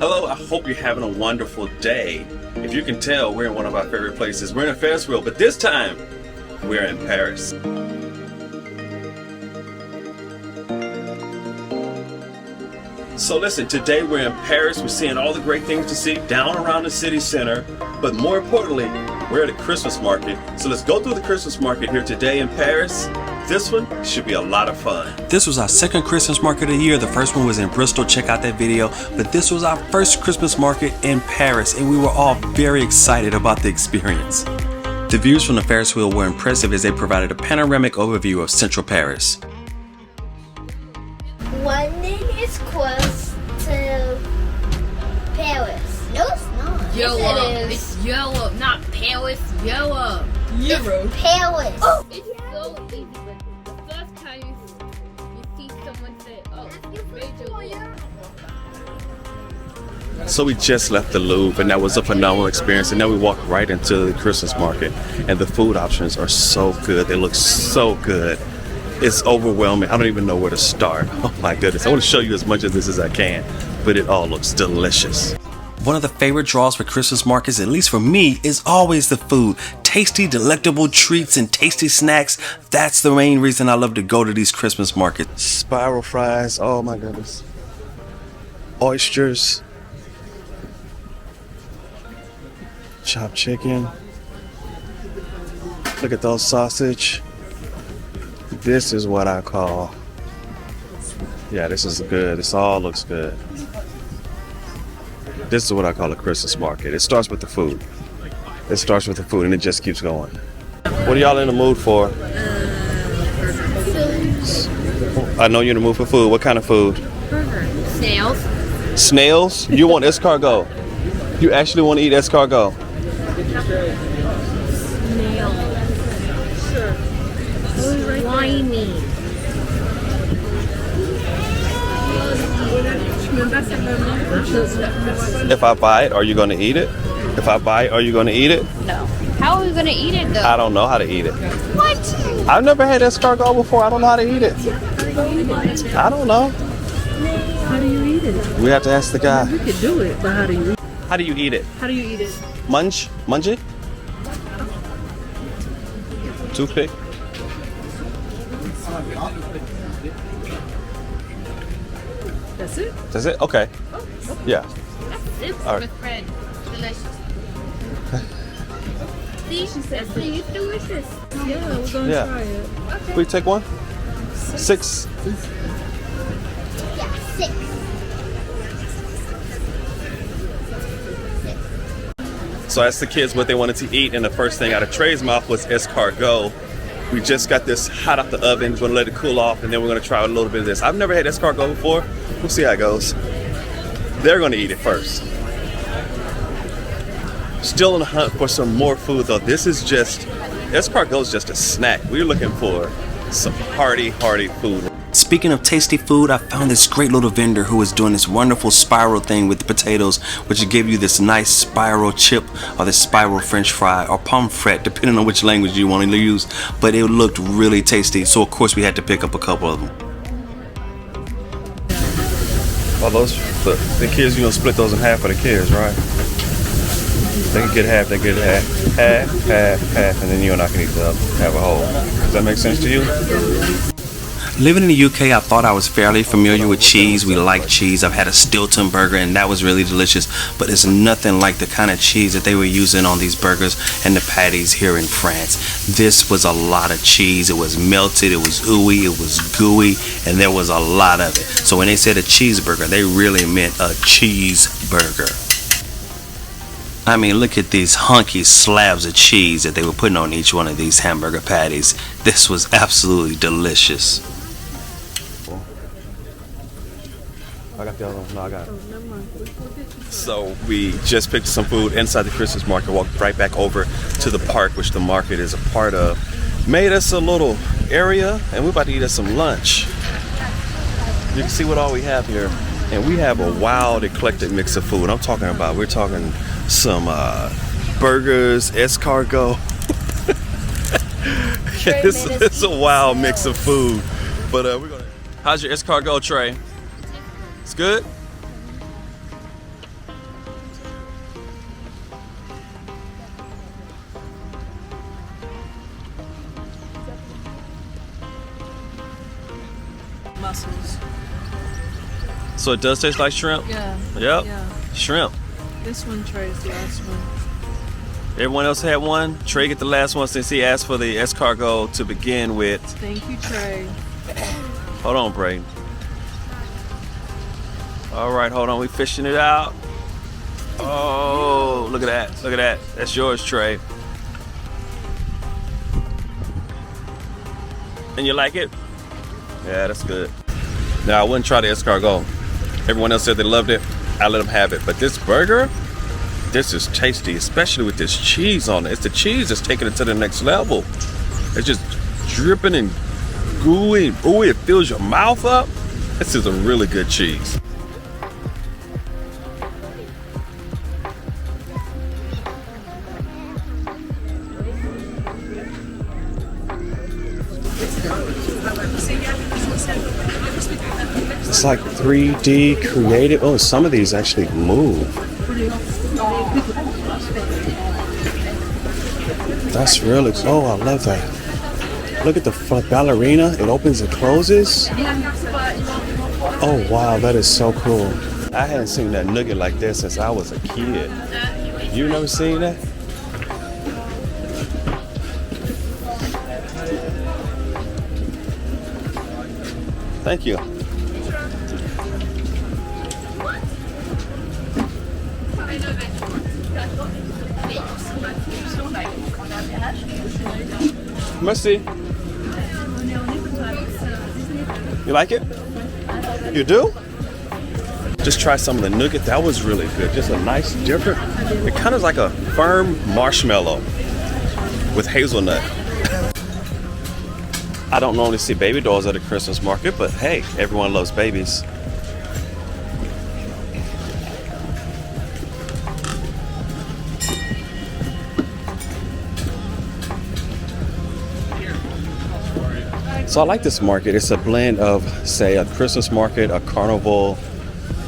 Hello, I hope you're having a wonderful day. If you can tell, we're in one of our favorite places. We're in a Ferris wheel, but this time, we're in Paris. So listen, today we're in Paris. We're seeing all the great things to see down around the city center. But more importantly, we're at a Christmas market. So let's go through the Christmas market here today in Paris. This one should be a lot of fun. This was our second Christmas market of the year. The first one was in Bristol. Check out that video. But this was our first Christmas market in Paris, and we were all very excited about the experience. The views from the Ferris wheel were impressive as they provided a panoramic overview of central Paris. London is close to Paris. No, it's not. Europe. Yes, it is. It's Europe, not Paris. Europe. It's Paris. Oh. It's so easy, but the first time you see someone say, "Oh, major Europe." So we just left the Louvre, and that was a phenomenal experience. And now we walk right into the Christmas market, and the food options are so good. They look so good. It's overwhelming. I don't even know where to start. Oh my goodness. I want to show you as much of this as I can, but it all looks delicious. One of the favorite draws for Christmas markets, at least for me, is always the food. Tasty, delectable treats and tasty snacks. That's the main reason I love to go to these Christmas markets. Spiral fries. Oh my goodness. Oysters. Chopped chicken. Look at those sausage. This is what I call, yeah, this is good. This all looks good. This is what I call a Christmas market. It starts with the food. It starts with the food and it just keeps going. What are y'all in the mood for? I know you're in the mood for food. What kind of food? Snails. Snails? You want escargot? You actually want to eat escargot? Slimy. If I buy it, are you going to eat it? If I buy it, are you going to eat it? No. How are we gonna eat it though? I don't know how to eat it. What? I've never had escargot before. I don't know how to eat it. I don't know. How do you eat it? We have to ask the guy. You can do it, but how do you eat it? How do you eat it? How do you eat it? Munch it? Toothpick? That's it? That's it? Okay. Yeah. It's All right. with bread. Delicious. See, she said, see, it's delicious. Yeah, we're gonna Yeah. try it. Will you take one? 6. Yeah, 6. So I asked the kids what they wanted to eat, and the first thing out of Trey's mouth was escargot. We just got this hot off the oven. We're gonna let it cool off, and then we're gonna try a little bit of this. I've never had escargot before. We'll see how it goes. They're gonna eat it first. Still on the hunt for some more food though. This is just, escargot is just a snack. We're looking for some hearty food. Speaking of tasty food, I found this great little vendor who was doing this wonderful spiral thing with the potatoes, which will give you this nice spiral chip or this spiral french fry or pomfret, depending on which language you want to use. But it looked really tasty, so of course we had to pick up a couple of them. Well, those, the kids, you know, split those in half for the kids, right? They can get half, half, and then you and I can eat the have a whole. Does that make sense to you? Living in the UK, I thought I was fairly familiar with cheese. We like cheese. I've had a Stilton burger, and that was really delicious. But it's nothing like the kind of cheese that they were using on these burgers and the patties here in France. This was a lot of cheese. It was melted, it was ooey, it was gooey, and there was a lot of it. So when they said a cheeseburger, they really meant a cheeseburger. I mean, look at these hunky slabs of cheese that they were putting on each one of these hamburger patties. This was absolutely delicious. I got the other one. No, I got it. So we just picked some food inside the Christmas market, walked right back over to the park, which the market is a part of. Made us a little area, and we're about to eat us some lunch. You can see what all we have here. And we have a wild, eclectic mix of food. I'm talking about, we're talking some burgers, escargot. It's a wild mix of food. But we're gonna. How's your escargot, Trey? It's good? mussels. So it does taste like shrimp? Yeah. Yep. Yeah. Shrimp. This one Trey's the last one. Everyone else had one. Trey get the last one since he asked for the escargot to begin with. Thank you, Trey. Hold on, Brayden. All right, hold on. We fishing it out. Oh, look at that. Look at that. That's yours, Trey. And you like it? Yeah, that's good. Now, I wouldn't try the escargot. Everyone else said they loved it. I let them have it. But this burger, this is tasty, especially with this cheese on it. It's the cheese that's taking it to the next level. It's just dripping and gooey. Ooh, it fills your mouth up. This is a really good cheese. It's like 3D creative. Oh, some of these actually move. That's really, oh, I love that. Look at the ballerina. It opens and closes. Oh, wow, that is so cool. I hadn't seen that nugget like this since I was a kid. You never seen that? Thank you. Merci. You like it? You do? Just try some of the nougat. That was really good. Just a nice, different. It kind of like a firm marshmallow with hazelnut. I don't normally see baby dolls at a Christmas market, but hey, everyone loves babies. So I like this market. It's a blend of, say, a Christmas market, a carnival,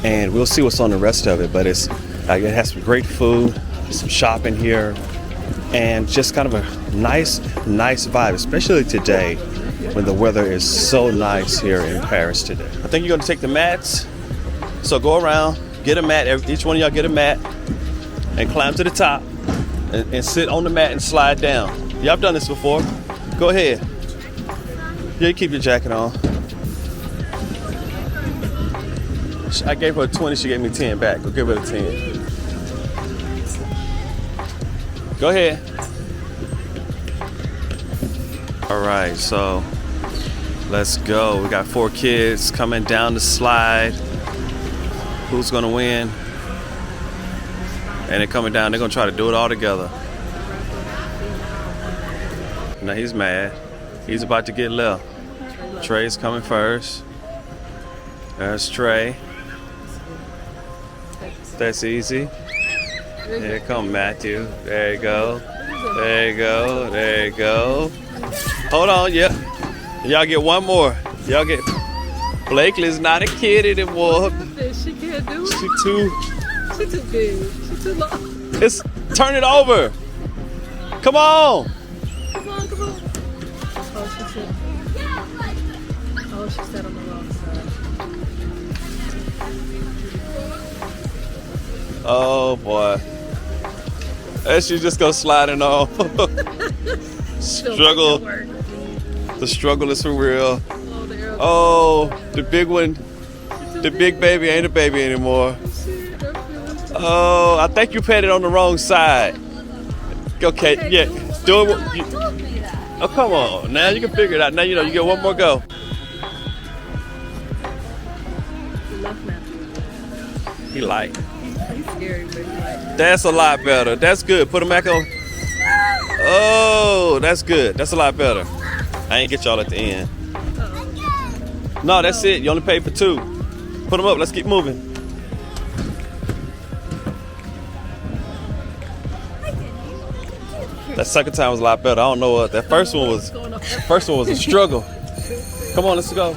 and we'll see what's on the rest of it. But it has some great food, some shopping here, and just kind of a nice vibe, especially today when the weather is so nice here in Paris today. I think you're going to take the mats. So go around, get a mat. Each one of y'all get a mat and climb to the top and sit on the mat and slide down. Y'all have done this before. Go ahead. Yeah, you keep your jacket on. I gave her a 20, she gave me 10 back. Go give her a 10. Go ahead. All right, so let's go. We got 4 kids coming down the slide. Who's gonna win? And they're coming down, they're gonna try to do it all together. Now he's mad. He's about to get left. Trey's coming first. There's Trey. That's easy. Here come Matthew. There you go. There you go. There you go. Hold on, yep. Y'all get one more. Y'all get. Blakely's not a kid anymore. She can't do it. She too big. She too long. Turn it over. Come on. Come on. Oh, she said on the wrong side. Oh boy. And she just goes sliding on. Struggle. The struggle is for real. Oh, the big one. The big baby ain't a baby anymore. Oh, I think you petted on the wrong side. Okay, yeah. Do it. Oh, come on. Now you can figure it out. Now you know you get one more go. He light. He's scary, but he light. That's a lot better. That's good. Put him back on. Oh, that's good. That's a lot better. I ain't get y'all at the end. No, that's it. You only paid for 2. Put them up. Let's keep moving. That second time was a lot better. I don't know what that first one was. First one was a struggle. Come on, let's go.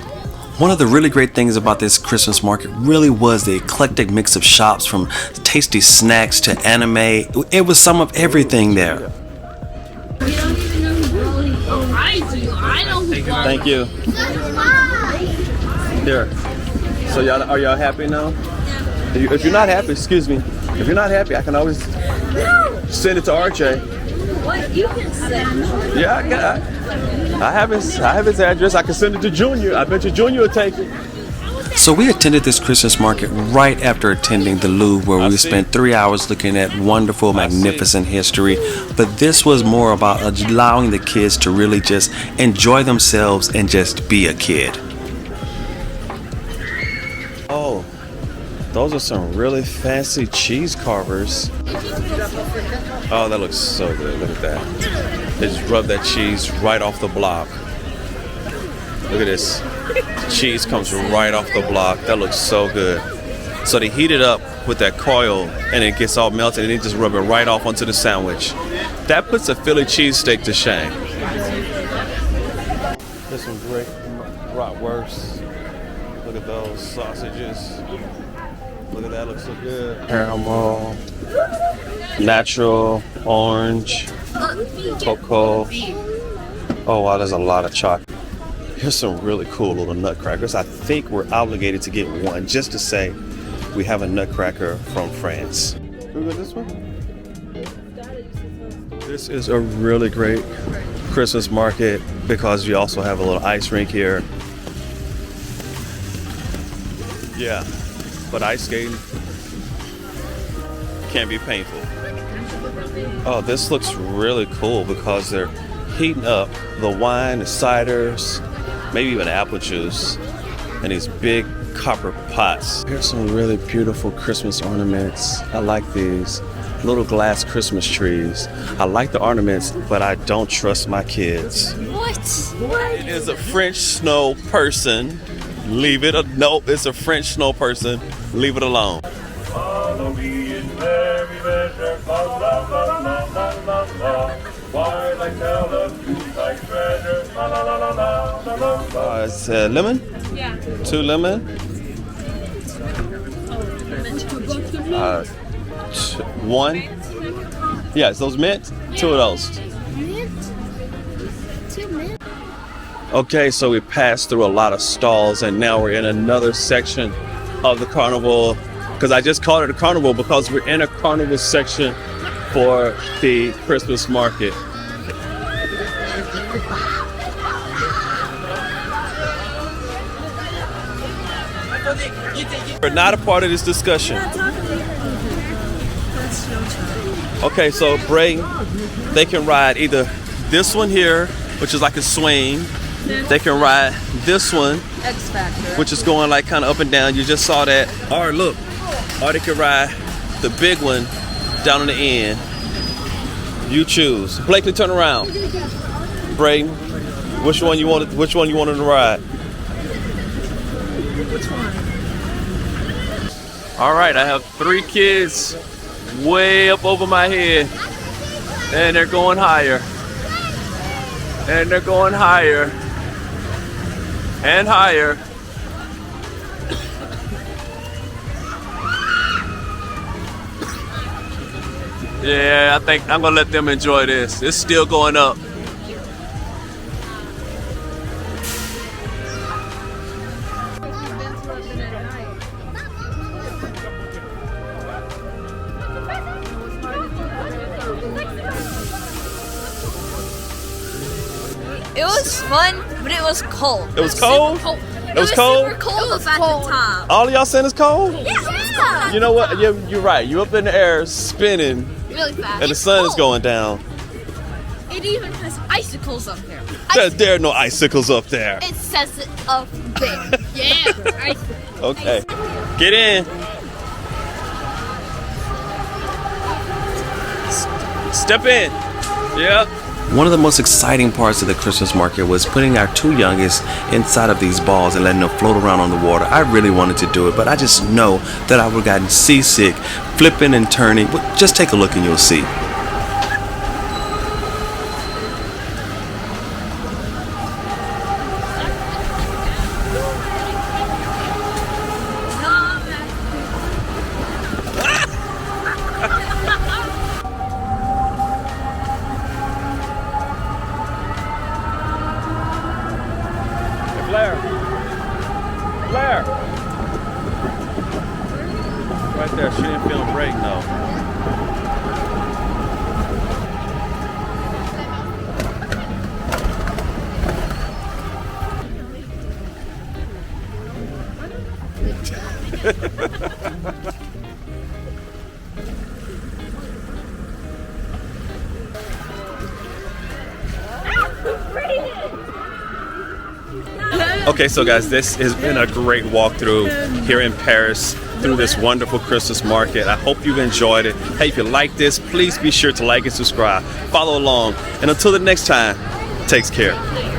One of the really great things about this Christmas market really was the eclectic mix of shops, from tasty snacks to anime. It was some of everything there. Thank you. Here. So y'all, are y'all happy now? If you're not happy, excuse me. If you're not happy, I can always send it to RJ. What? You can send. Yeah, I have his address. I can send it to Junior. I bet you Junior will take it. So we attended this Christmas market right after attending the Louvre, where we spent 3 hours looking at wonderful, magnificent history. But this was more about allowing the kids to really just enjoy themselves and just be a kid. Oh, those are some really fancy cheese carvers. Oh, that looks so good. Look at that. They just rub that cheese right off the block. Look at this. Cheese comes right off the block. That looks so good. So they heat it up with that coil and it gets all melted and they just rub it right off onto the sandwich. That puts a Philly cheesesteak to shame. There's some great bratwurst. Look at those sausages. Look at that, looks so good. Caramel, natural, orange, cocoa. Oh wow, there's a lot of chocolate. Here's some really cool little nutcrackers. I think we're obligated to get one just to say we have a nutcracker from France. Can we go this way? This is a really great Christmas market because we also have a little ice rink here. Yeah, but ice skating can be painful. Oh, this looks really cool because they're heating up the wine, the ciders, maybe even apple juice, in these big copper pots. Here's some really beautiful Christmas ornaments. I like these little glass Christmas trees. I like the ornaments, but I don't trust my kids. What? It is a French snow person. Leave it. No, it's a French snow person. Leave it alone. Follow me in merry measure. La, la, la, la, la, la, la. Why like tell us who's like treasure? La, la, la, la, la, la, la. It's lemon? Yeah. 2 lemon. 1. Yeah, it's those mint. 2 of those. Okay, so we passed through a lot of stalls and now we're in another section of the carnival, because I just called it a carnival because we're in a carnival section for the Christmas market. We're not a part of this discussion. Okay, so Bray, they can ride either this one here, which is like a swing. They can ride this one, X Factor, which is going like kind of up and down. You just saw that. Or look, or they can ride the big one down on the end. You choose. Blakely, turn around. Brayden, which one you wanted? Which one you wanted to ride? which one? All right, I have 3 kids way up over my head, and they're going higher, and they're going higher, and higher. Yeah, I think I'm gonna let them enjoy this. It's still going up. It was fun, but it was cold. It was cold? It was cold? Super cold at the top. All of y'all saying it's cold? Yeah. You know what? You're right. You're up in the air spinning, Really fast. and the sun is going down. It even has icicles up there. There are no icicles up there. It says it up there. Yeah. Okay. Get in. Step in. Yep. One of the most exciting parts of the Christmas market was putting our 2 youngest inside of these balls and letting them float around on the water. I really wanted to do it, but I just know that I would have gotten seasick, flipping and turning. But just take a look and you'll see. Blair. She didn't film break, no. Okay, so guys, this has been a great walkthrough here in Paris through this wonderful Christmas market. I hope you've enjoyed it. Hey, if you like this, please be sure to like and subscribe. Follow along. And until the next time, takes care.